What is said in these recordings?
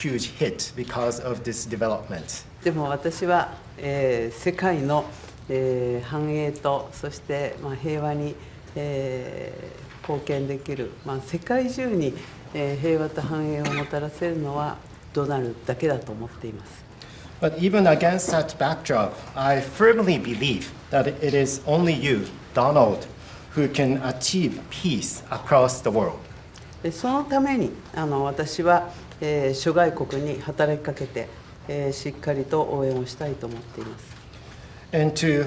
huge hit because of this development. でも私は、世界の、繁栄とそして、平和に、貢献できる、世界中に、平和と繁栄をもたらせるのはドナルドだけだと思っています。But even against that backdrop, I firmly believe that it is only you, Donald, who can achieve peace across the world. そのために私は、諸外国に働きかけて、しっかりと応援をしたいと思っています。And to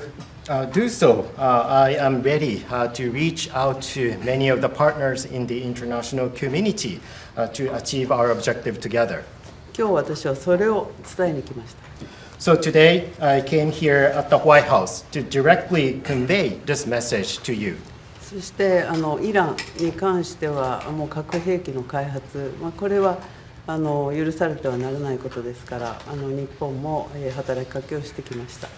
do so, I am ready to reach out to many of the partners in the international community to achieve our objective together. 今日私はそれを伝えに来ました。So today, I came here at the White House to directly convey this message to you. そしてイランに関してはもう核兵器の開発、これは許されてはならないことですから日本も働きかけをしてきました。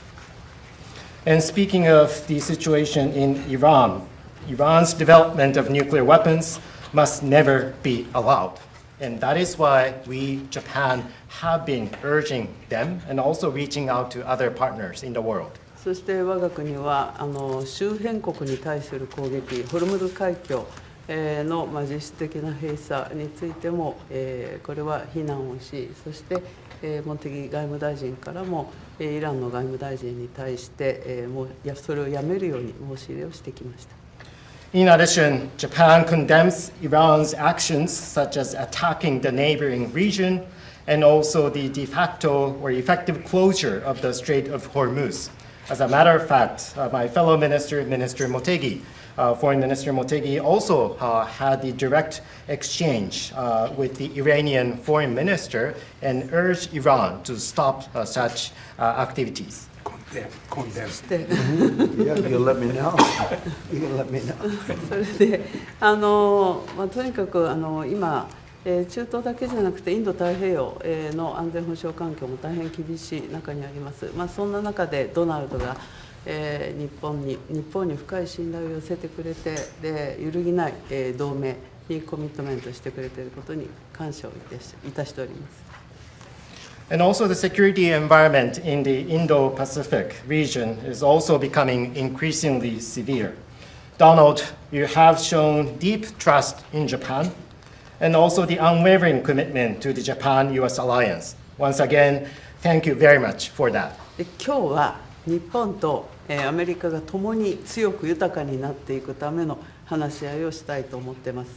And speaking of the situation in Iran, Iran's development of nuclear weapons must never be allowed. And that is why we, Japan, have been urging them and also reaching out to other partners in the world. そして我が国は周辺国に対する攻撃、ホルムズ海峡の実質的な閉鎖についてもこれは非難をし、そして茂木外務大臣からもイランの外務大臣に対してもうそれをやめるように申し入れをしてきました。In addition, Japan condemns Iran's actions such as attacking the neighboring region and also the de facto or effective closure of the Strait of Hormuz. As a matter of fact, my fellow minister, Minister Motegi, Foreign Minister Motegi, also had the direct exchange with the Iranian foreign minister and urged Iran to stop such activities. Condemn. Yeah, you'll let me know. You'll let me know. それでとにかく今中東だけじゃなくてインド太平洋の安全保障環境も大変厳しい中にあります。そんな中でドナルドが日本に深い信頼を寄せてくれて、で揺るぎない同盟にコミットメントしてくれていることに感謝をいたしております。And also the security environment in the Indo-Pacific region is also becoming increasingly severe. Donald, you have shown deep trust in Japan and also the unwavering commitment to the Japan-US alliance. Once again, thank you very much for that. で今日は日本とアメリカが共に強く豊かになっていくための話し合いをしたいと思っています。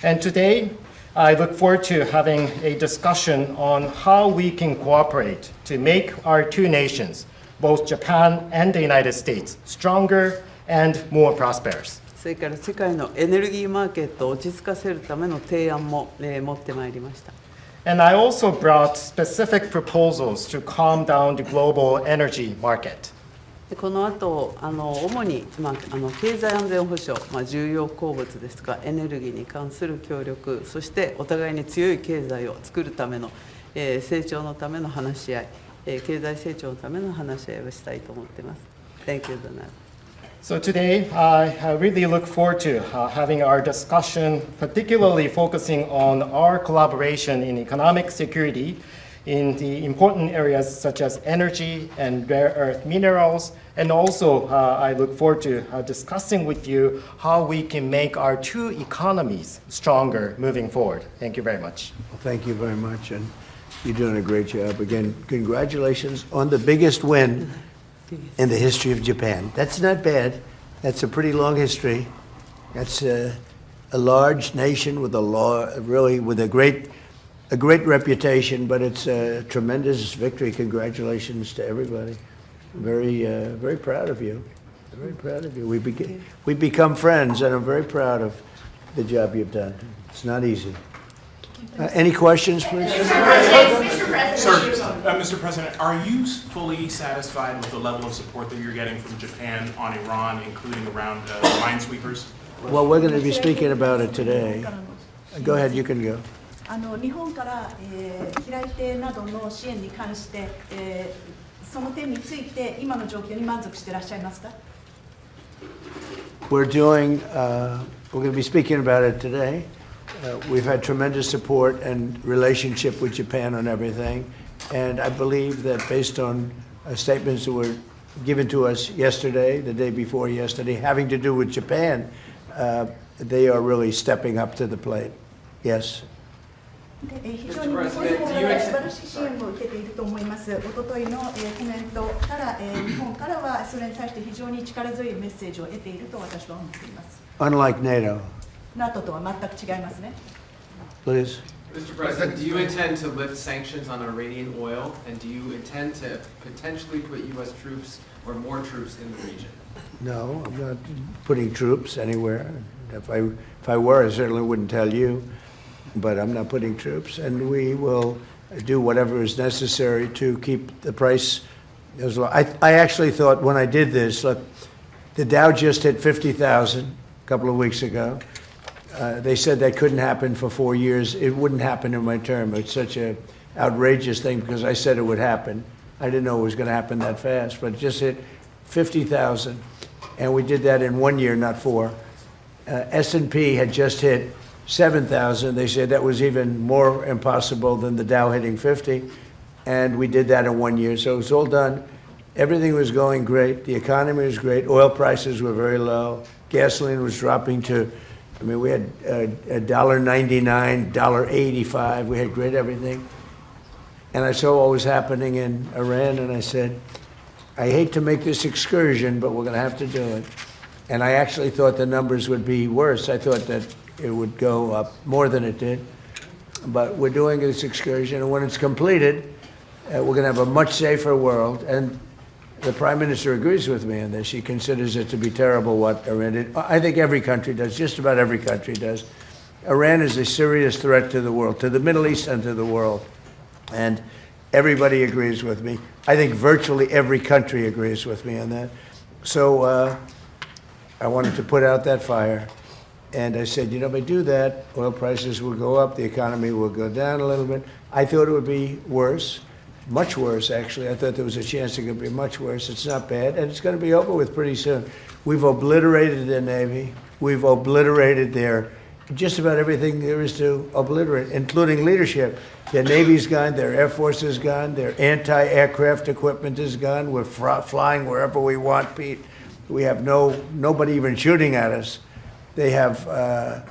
And today, I look forward to having a discussion on how we can cooperate to make our two nations, both Japan and the United States, stronger and more prosperous. それから世界のエネルギーマーケットを落ち着かせるための提案も持ってまいりました。And I also brought specific proposals to calm down the global energy market. この後主に、経済安全保障、重要鉱物ですとかエネルギーに関する協力、そしてお互いに強い経済を作るための、成長のための話し合い、経済成長のための話し合いをしたいと思っています。Thank you, Donald. So today, I really look forward to having our discussion, particularly focusing on our collaboration in economic security in the important areas such as energy and rare earth minerals. And also, I look forward to discussing with you how we can make our two economies stronger moving forward. Thank you very much. Well, thank you very much, and you're doing a great job. Again, congratulations on the biggest win in the history of Japan. That's not bad. That's a pretty long history. That's a large nation with with a great reputation, but it's a tremendous victory. Congratulations to everybody. Very proud of you. Very proud of you. We've become friends, and I'm very proud of the job you've done. It's not easy. Any questions, please? Mr. President, are you fully satisfied with the level of support that you're getting from Japan on Iran, including around minesweepers? Well, we're going to be speaking about it today. Go ahead, you can go. 日本から平井邸などの支援に関して、その点について今の状況に満足していらっしゃいますか？ We're going to be speaking about it today. We've had tremendous support and relationship with Japan on everything. And I believe that based on statements that were given to us yesterday, the day before yesterday, having to do with Japan, they are really stepping up to the plate. Yes. 非常に日本政府から素晴らしい支援を受けていると思います。おとといのコメントから、日本からはそれに対して非常に力強いメッセージを得ていると私は思っています。Unlike NATO. NATO とは全く違いますね。Please. Mr. President, do you intend to lift sanctions on Iranian oil, and do you intend to potentially put U.S. troops or more troops in the region? No, I'm not putting troops anywhere. If I were, I certainly wouldn't tell you. But I'm not putting troops, and we will do whatever is necessary to keep the price as low. I actually thought when I did this, look, the Dow just hit 50,000 a couple of weeks ago. They said that couldn't happen for 4 years. It wouldn't happen in my term. It's such an outrageous thing because I said it would happen. I didn't know it was going to happen that fast, but it just hit 50,000, and we did that in 1 year, not 4. S&P had just hit 7,000. They said that was even more impossible than the Dow hitting 50, and we did that in 1 year. So it was all done. Everything was going great. The economy was great. Oil prices were very low. Gasoline was dropping to, I mean, we had $1.99, $1.85. We had great everything. And I saw what was happening in Iran, and I said, I hate to make this excursion, but we're going to have to do it. And I actually thought the numbers would be worse. I thought that it would go up more than it did. But we're doing this excursion, and when it's completed, we're going to have a much safer world. And the Prime Minister agrees with me on this. He considers it to be terrible what Iran did. I think every country does, just about every country does. Iran is a serious threat to the world, to the Middle East and to the world. And everybody agrees with me. I think virtually every country agrees with me on that. So I wanted to put out that fire. And I said, you know, if I do that, oil prices will go up, the economy will go down a little bit. I thought it would be worse, much worse, actually. I thought there was a chance it could be much worse. It's not bad, and it's going to be over with pretty soon. We've obliterated their Navy. We've obliterated their just about everything there is to obliterate, including leadership. Their Navy's gone, their Air Force is gone, their anti-aircraft equipment is gone. We're flying wherever we want, Pete. We have nobody even shooting at us. They have, I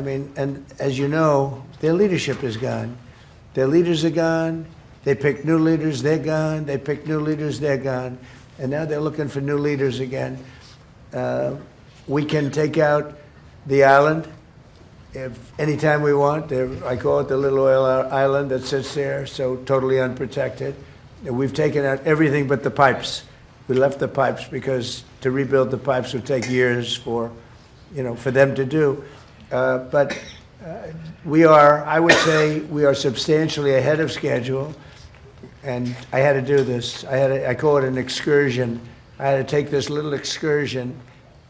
mean, and as you know, their leadership is gone. Their leaders are gone. They pick new leaders, they're gone. They pick new leaders, they're gone. And now they're looking for new leaders again. We can take out the island anytime we want. I call it the little oil island that sits there, so totally unprotected. We've taken out everything but the pipes. We left the pipes because to rebuild the pipes would take years for them to do. But we are, I would say, we are substantially ahead of schedule. And I had to do this. I call it an excursion. I had to take this little excursion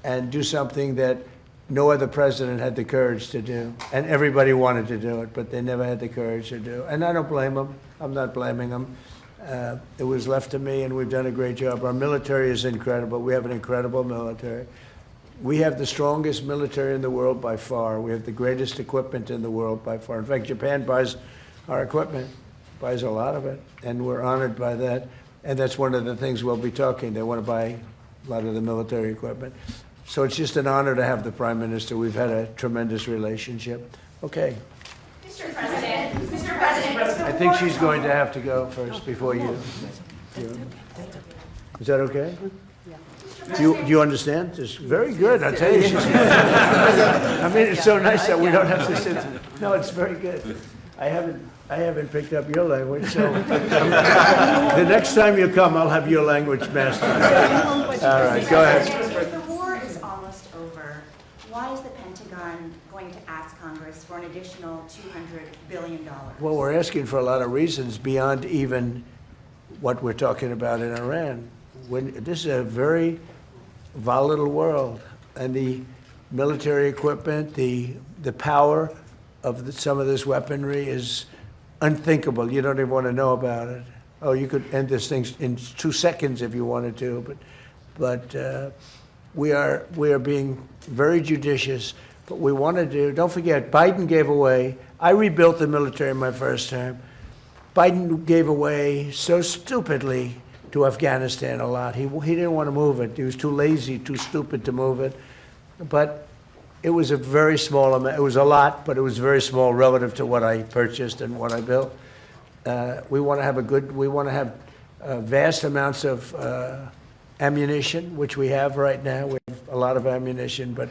and do something that no other president had the courage to do. And everybody wanted to do it, but they never had the courage to do it. And I don't blame them. I'm not blaming them. It was left to me, and we've done a great job. Our military is incredible. We have an incredible military. We have the strongest military in the world by far. We have the greatest equipment in the world by far. In fact, Japan buys our equipment, buys a lot of it, and we're honored by that. And that's one of the things we'll be talking. They want to buy a lot of the military equipment. So it's just an honor to have the Prime Minister. We've had a tremendous relationship. Okay. Mr. President. I think she's going to have to go first before you. Is that okay? Do you understand? It's very good. I tell you, she's I mean, it's so nice that we don't have to sit. No, it's very good. I haven't picked up your language, so the next time you come, I'll have your language mastered. All right, go ahead. The war is almost over. Why is the Pentagon going to ask Congress for an additional $200 billion? Well, we're asking for a lot of reasons beyond even what we're talking about in Iran. This is a very volatile world, and the military equipment, the power of some of this weaponry is unthinkable. You don't even want to know about it. Oh, you could end this thing in 2 seconds if you wanted to, but we are being very judicious. But we want to do, don't forget, Biden gave away, I rebuilt the military in my first term. Biden gave away so stupidly to Afghanistan a lot. He didn't want to move it. He was too lazy, too stupid to move it. But it was a very small amount. It was a lot, but it was very small relative to what I purchased and what I built. We want to have vast amounts of ammunition, which we have right now. We have a lot of ammunition, but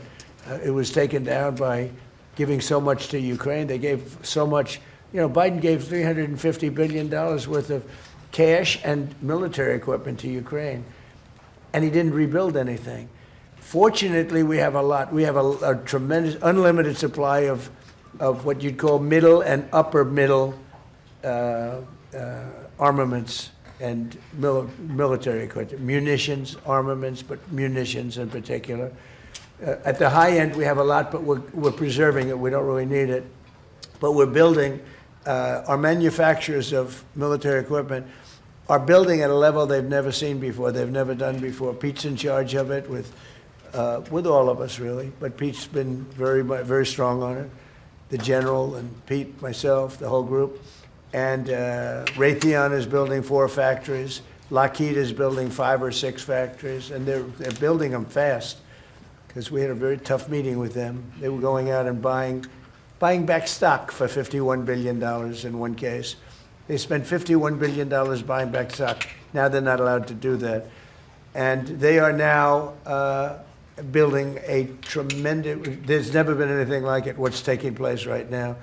it was taken down by giving so much to Ukraine. They gave so much. You know, Biden gave $350 billion worth of cash and military equipment to Ukraine, and he didn't rebuild anything. Fortunately, we have a lot. We have a tremendous, unlimited supply of what you'd call middle and upper middle armaments and military equipment, munitions, armaments, but munitions in particular. At the high end, we have a lot, but we're preserving it. We don't really need it. But we're building, our manufacturers of military equipment are building at a level they've never seen before, they've never done before. Pete's in charge of it with all of us, really. But Pete's been very strong on it. The general and Pete, myself, the whole group. And Raytheon is building 4 factories. Lockheed is building 5 or 6 factories, and they're building them fast, because we had a very tough meeting with them. They were going out and buying back stock for $51 billion in one case. They spent $51 billion buying back stock. Now they're not allowed to do that. And they are now building a tremendous, there's never been anything like it, what's taking place right now.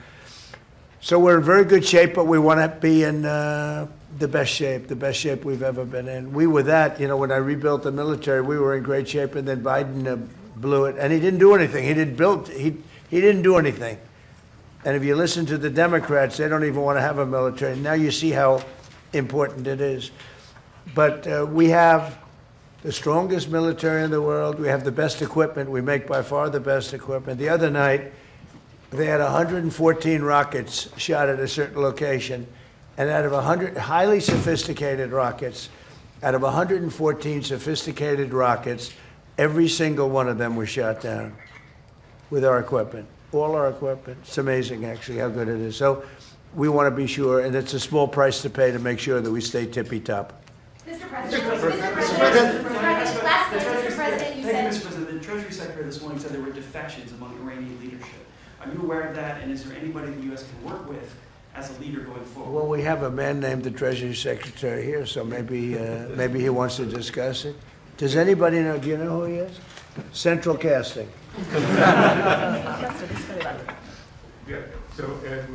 So we're in very good shape, but we want to be in the best shape we've ever been in. We were that, you know, when I rebuilt the military, we were in great shape, and then Biden blew it, and he didn't do anything. He didn't do anything. And if you listen to the Democrats, they don't even want to have a military. Now you see how important it is. But we have the strongest military in the world. We have the best equipment. We make by far the best equipment. The other night, they had 114 rockets shot at a certain location. And out of 100 highly sophisticated rockets, out of 114 sophisticated rockets, every single one of them was shot down with our equipment, all our equipment. It's amazing, actually, how good it is. So we want to be sure, and it's a small price to pay to make sure that we stay tippy-top. Mr. President, last night, Mr. President, you said... Mr. President, the Treasury Secretary this morning said there were defections among Iranian leadership. Are you aware of that, and is there anybody the U.S. can work with as a leader going forward? Well, we have a man named the Treasury Secretary here, so maybe he wants to discuss it. Does anybody know? Do you know who he is? Central Casting. Yeah, so Ed,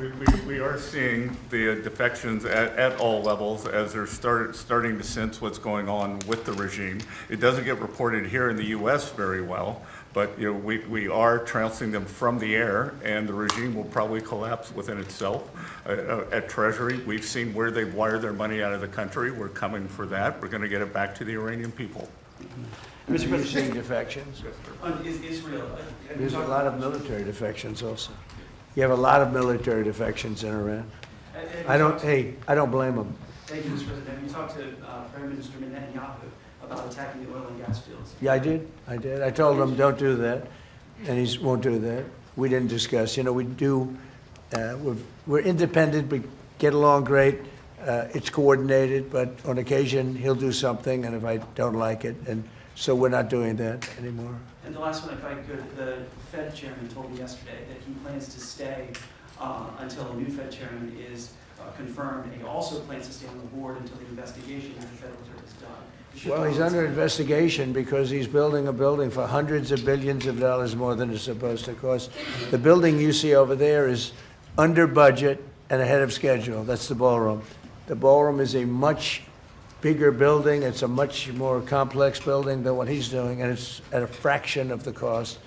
we are seeing the defections at all levels as they're starting to sense what's going on with the regime. It doesn't get reported here in the U.S. very well, but you know we are trouncing them from the air, and the regime will probably collapse within itself. At Treasury, we've seen where they've wired their money out of the country. We're coming for that. We're going to get it back to the Iranian people. Mr. President, seeing defections? Israel. There's a lot of military defections also. You have a lot of military defections in Iran. I don't blame them. Thank you, Mr. President. Have you talked to Prime Minister Netanyahu about attacking the oil and gas fields? Yeah, I did. I told him, don't do that, and he won't do that. We didn't discuss. You know, we do, we're independent, we get along great. It's coordinated, but on occasion, he'll do something, and if I don't like it, and so we're not doing that anymore. And the last one, if I could, the Fed chairman told me yesterday that he plans to stay until a new Fed chairman is confirmed, and he also plans to stay on the board until the investigation of the Federal Reserve is done. Well, he's under investigation because he's building a building for hundreds of billions of dollars more than it's supposed to cost. The building you see over there is under budget and ahead of schedule. That's the ballroom. The ballroom is a much bigger building. It's a much more complex building than what he's doing, and it's at a fraction of the cost.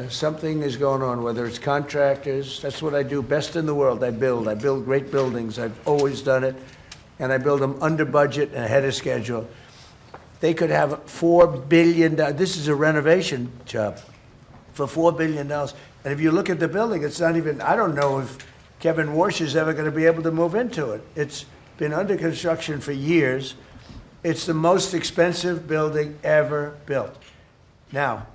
Something is going on, whether it's contractors. That's what I do best in the world. I build great buildings. I've always done it, and I build them under budget and ahead of schedule. They could have $4 billion. This is a renovation job for $4 billion. And if you look at the building, it's not even, I don't know if Kevin Warsh is ever going to be able to move into it. It's been under construction for years. It's the most expensive building ever built. Now,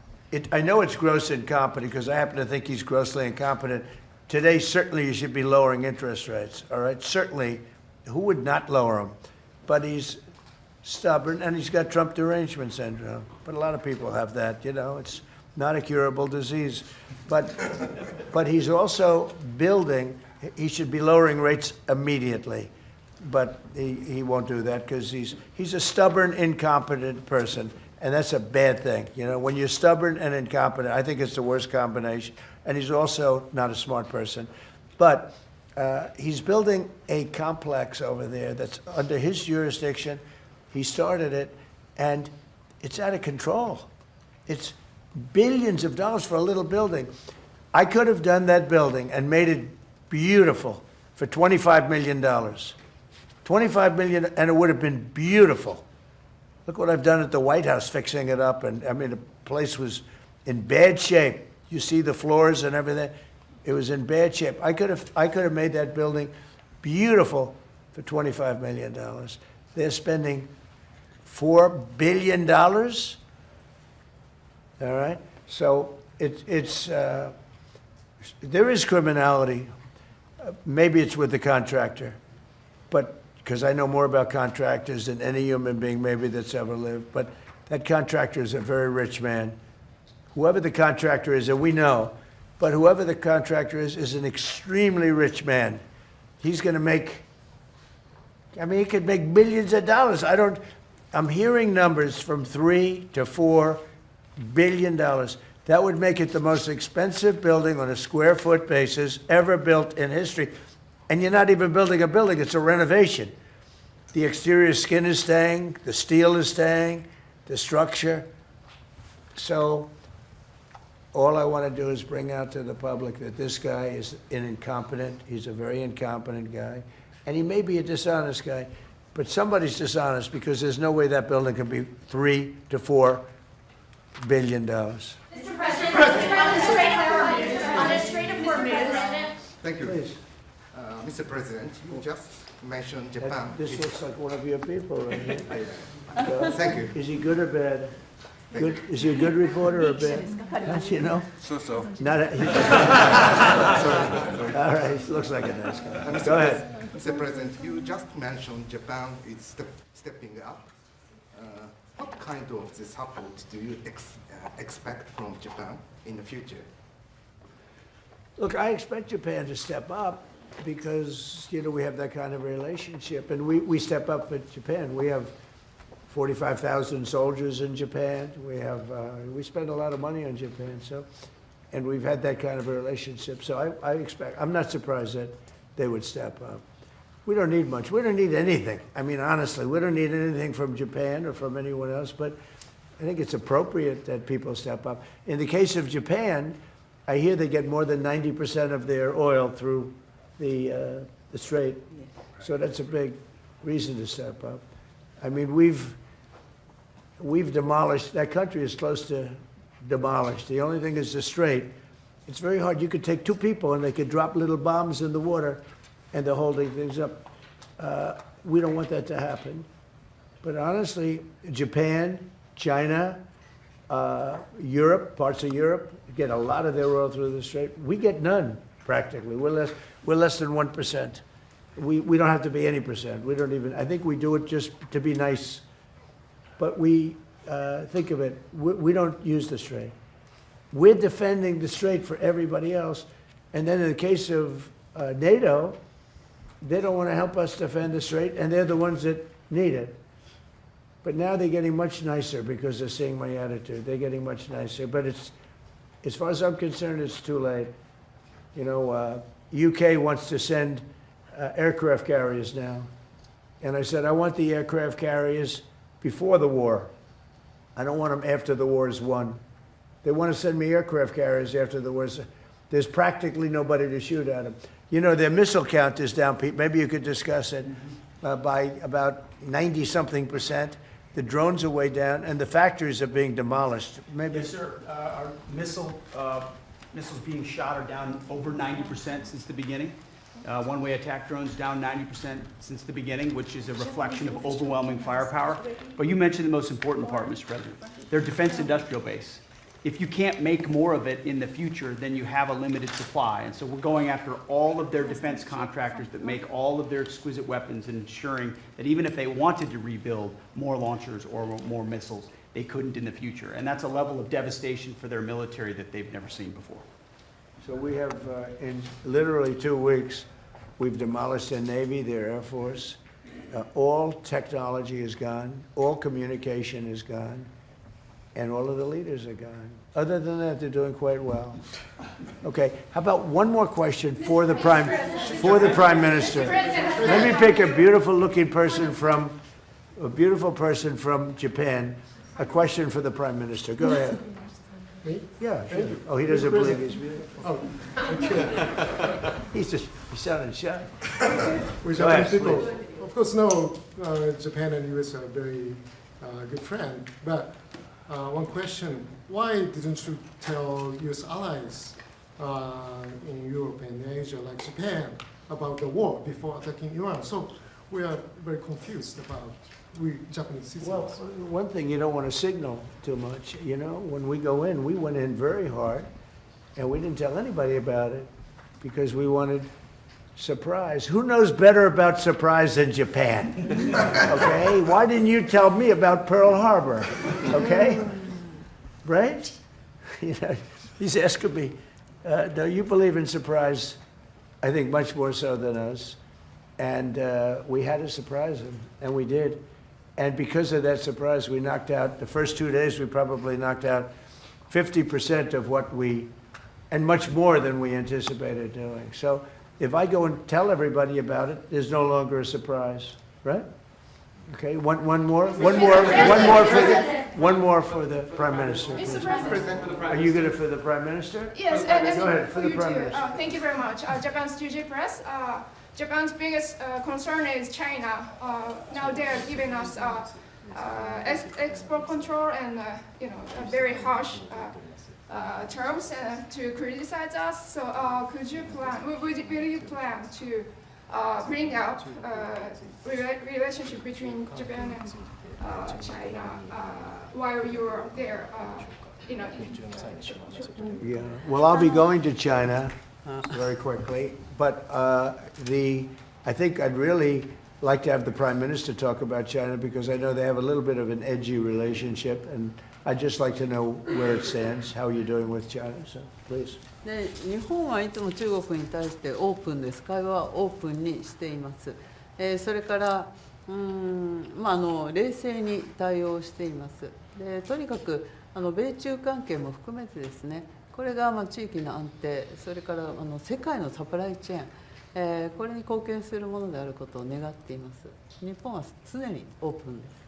I know it's gross incompetent because I happen to think he's grossly incompetent. Today, certainly you should be lowering interest rates, all right? Certainly, who would not lower them? But he's stubborn, and he's got Trump derangement syndrome. But a lot of people have that, you know. It's not a curable disease. But he's also building, he should be lowering rates immediately. But he won't do that because he's a stubborn, incompetent person. And that's a bad thing. You know, when you're stubborn and incompetent, I think it's the worst combination. And he's also not a smart person. But he's building a complex over there that's under his jurisdiction. He started it, and it's out of control. It's billions of dollars for a little building. I could have done that building and made it beautiful for $25 million. $25 million, and it would have been beautiful. Look what I've done at the White House, fixing it up. And I mean, the place was in bad shape. You see the floors and everything. It was in bad shape. I could have made that building beautiful for $25 million. They're spending $4 billion. All right. So there is criminality. Maybe it's with the contractor, but because I know more about contractors than any human being maybe that's ever lived. But that contractor is a very rich man. Whoever the contractor is, and we know, but whoever the contractor is an extremely rich man. He's going to make, I mean, he could make millions of dollars. I'm hearing numbers from $3 to $4 billion. That would make it the most expensive building on a square foot basis ever built in history. And you're not even building a building, it's a renovation. The exterior skin is staying, the steel is staying, the structure. So all I want to do is bring out to the public that this guy is incompetent. He's a very incompetent guy. And he may be a dishonest guy, but somebody's dishonest because there's no way that building can be $3 to $4 billion. Mr. President, on the Strait of Hormuz. Thank you. Please. Mr. President, you just mentioned Japan. This looks like one of your people right here. Thank you. Is he good or bad? Good. Is he a good reporter or bad? Don't you know? So. Not a, all right, he looks like a nice guy. Go ahead. Mr. President, you just mentioned Japan is stepping up. What kind of the support do you expect from Japan in the future? Look, I expect Japan to step up because, you know, we have that kind of relationship. And we step up for Japan. We have 45,000 soldiers in Japan. We spend a lot of money on Japan. And we've had that kind of a relationship. So I'm not surprised that they would step up. We don't need much. We don't need anything. I mean, honestly, we don't need anything from Japan or from anyone else. But I think it's appropriate that people step up. In the case of Japan, I hear they get more than 90% of their oil through the Strait. So that's a big reason to step up. I mean, we've demolished, that country is close to demolished. The only thing is the Strait. It's very hard. You could take two people and they could drop little bombs in the water and they're holding things up. We don't want that to happen. But honestly, Japan, China, Europe, parts of Europe, get a lot of their oil through the Strait. We get none, practically. We're less than 1%. We don't have to be any percent. We don't even, I think we do it just to be nice. But we think of it, we don't use the Strait. We're defending the Strait for everybody else. And then in the case of NATO, they don't want to help us defend the Strait, and they're the ones that need it. But now they're getting much nicer because they're seeing my attitude. They're getting much nicer. But as far as I'm concerned, it's too late. You know, UK wants to send aircraft carriers now. And I said, I want the aircraft carriers before the war. I don't want them after the war is won. They want to send me aircraft carriers after the war. There's practically nobody to shoot at them. You know, their missile count is down, Pete. Maybe you could discuss it by about 90-something%. The drones are way down, and the factories are being demolished. Maybe. Yes, sir. Our missiles being shot are down over 90% since the beginning. One-way attack drones down 90% since the beginning, which is a reflection of overwhelming firepower. But you mentioned the most important part, Mr. President. Their defense industrial base. if you can't make more of it in the future, then you have a limited supply. And so we're going after all of their defense contractors that make all of their exquisite weapons and ensuring that even if they wanted to rebuild more launchers or more missiles, they couldn't in the future. And that's a level of devastation for their military that they've never seen before. So we have, in literally 2 weeks, we've demolished their Navy, their Air Force. All technology is gone, all communication is gone, and all of the leaders are gone. Other than that, they're doing quite well. Okay, how about one more question for the Prime Minister? Let me pick a beautiful-looking person from Japan. A question for the Prime Minister. Go ahead. Me? Yeah, sure. Oh, he doesn't believe he's beautiful. Oh, okay. He sounded shy. With Go ahead, people, please. of course, no, Japan and US are very good friends. But one question: why didn't you tell US allies in Europe and Asia, like Japan, about the war before attacking Iran? So we are very confused about we Japanese citizens. Well, one thing, you don't want to signal too much. You know, when we go in, we went in very hard, and we didn't tell anybody about it because we wanted surprise. Who knows better about surprise than Japan? Okay? Why didn't you tell me about Pearl Harbor? Okay? Right? You know, he's asking me. No, you believe in surprise, I think, much more so than us. And we had to surprise him, and we did. And because of that surprise, we knocked out, the first 2 days, we probably knocked out 50% of what we, and much more than we anticipated doing. So if I go and tell everybody about it, there's no longer a surprise, right? Okay, one more for the Prime Minister. Mr. President. Are you good for the Prime Minister? Yes, go ahead, for the Prime Minister. Thank you very much. Japan's TJ Press. Japan's biggest concern is China. Now they're giving us export control and very harsh terms to criticize us. So could you plan? Will you plan to bring up relationship between Japan and China while you're there? Yeah. Well, I'll be going to China very quickly, but I think I'd really like to have the Prime Minister talk about China because I know they have a little bit of an edgy relationship, and I'd just like to know where it stands, how you're doing with China. So, please. で日本はいつも中国に対してオープンです。会話はオープンにしています。それから冷静に対応しています。でとにかく米中関係も含めてですね、これが地域の安定、それから世界のサプライチェーン、これに貢献するものであることを願っています。日本は常にオープンです。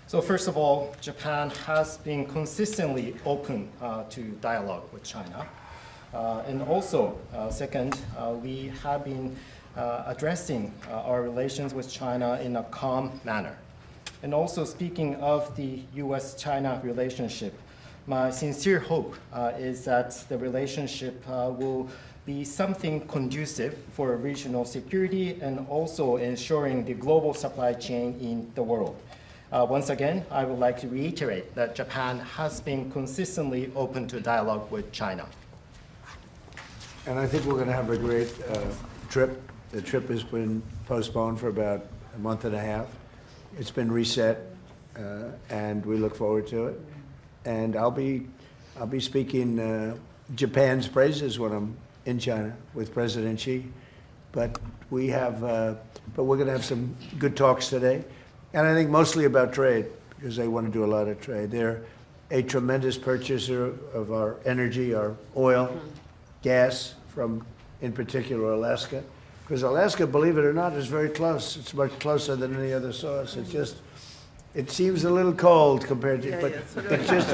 So first of all, Japan has been consistently open to dialogue with China. And also, second, we have been addressing our relations with China in a calm manner. And also, speaking of the US-China relationship, my sincere hope is that the relationship will be something conducive for regional security and also ensuring the global supply chain in the world. Once again, I would like to reiterate that Japan has been consistently open to dialogue with China. And I think we're going to have a great trip. The trip has been postponed for about a month and a half. It's been reset, and we look forward to it. And I'll be speaking Japan's praises when I'm in China with President Xi. But we're going to have some good talks today. And I think mostly about trade, because they want to do a lot of trade. They're a tremendous purchaser of our energy, our oil, gas from, in particular, Alaska. Because Alaska, believe it or not, is very close. It's much closer than any other source. It seems a little cold compared to, but it's just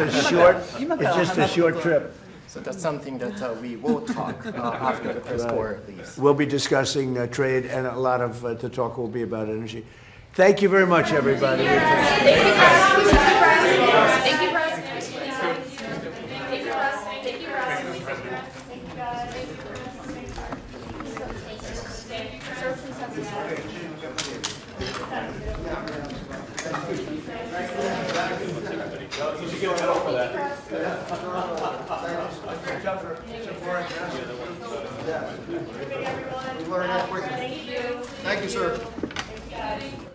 a short trip. So that's something that we will talk after the press corps leaves. We'll be discussing trade, and a lot of the talk will be about energy. Thank you very much, everybody. Thank you, President. Thank you, President. Thank you, President. You should get a medal for that. Thank you, sir.